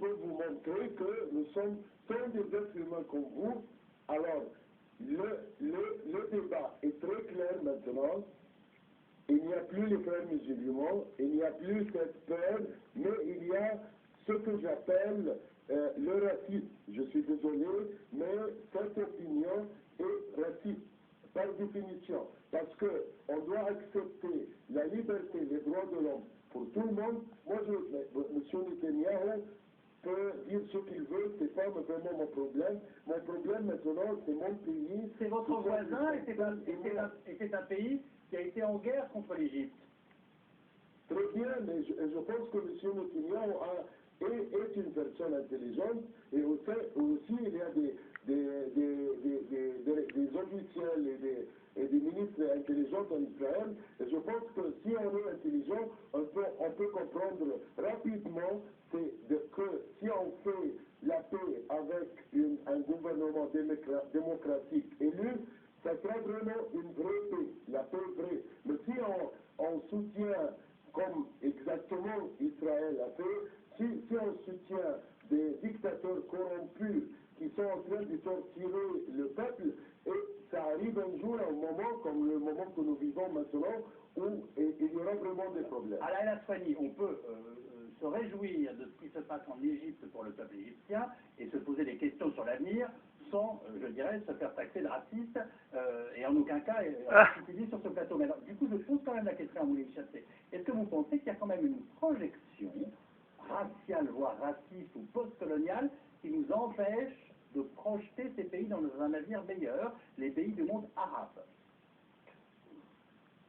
peux vous montrer que nous sommes tous des êtres humains comme vous. Alors, le débat est très clair maintenant. Il n'y a plus les frères musulmans, il n'y a plus cette peur, mais il y a ce que j'appelle le racisme. Je suis désolé, mais cette opinion est raciste, par définition. Parce qu'on doit accepter la liberté, les droits de l'homme pour tout le monde. Moi, M. Netanyahu peut dire ce qu'il veut, c'est pas vraiment mon problème. Mon problème maintenant, c'est mon pays. C'est votre voisin et c'est un pays qui a été en guerre contre l'Égypte. Très bien, mais je pense que M. Netanyahu est une personne intelligente et aussi il y a des officiels et des ministres intelligents en Israël. Et je pense que si on est intelligent, on peut comprendre rapidement que si on fait la paix avec un gouvernement démocratique élu, ça sera vraiment une vraie paix, la paix vraie. Mais si on soutient, comme exactement Israël a fait, si on soutient des dictateurs corrompus qui sont en train de torturer le peuple, et ça arrive un jour, un moment comme le moment que nous vivons maintenant, où il y aura vraiment des problèmes. À la Soigny, on peut se réjouir de ce qui se passe en Égypte pour le peuple égyptien et se poser des questions sur l'avenir sans, je dirais, se faire taxer de raciste et en aucun cas utiliser sur ce plateau. Mais alors, du coup, je pose quand même la question à Moulay Chassé. Est-ce que vous pensez qu'il y a quand même une projection raciale, voire raciste ou post-coloniale qui nous empêche de projeter ces pays dans un avenir meilleur, les pays du monde arabe?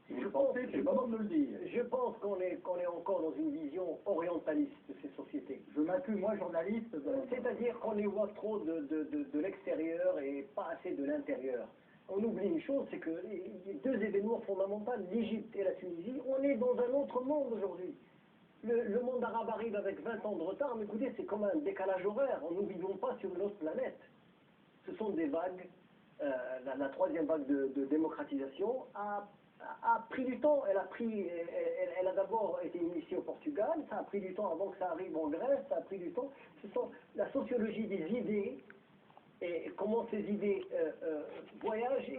Si vous le pensez, c'est le moment de me le dire. Je pense qu'on est encore dans une vision orientaliste de ces sociétés. Je m'inclus, moi, journaliste. C'est-à-dire qu'on les voit trop de l'extérieur et pas assez de l'intérieur. On oublie une chose, c'est que les deux événements fondamentaux, l'Égypte et la Tunisie, on est dans un autre monde aujourd'hui. Le monde arabe arrive avec 20 ans de retard, mais écoutez, c'est comme un décalage horaire. Nous ne vivons pas sur une autre planète. Ce sont des vagues. La troisième vague de démocratisation a pris du temps. Elle a d'abord été initiée au Portugal, ça a pris du temps avant que ça arrive en Grèce, ça a pris du temps. Ce sont la sociologie des idées et comment ces idées voyagent.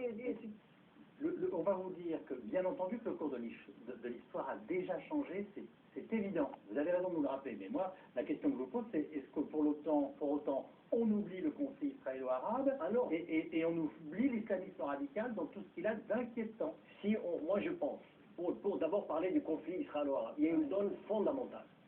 On va vous dire que, bien entendu, que le cours de l'histoire a déjà changé, c'est évident. Vous avez raison de nous le rappeler, mais moi, la question que je vous pose, c'est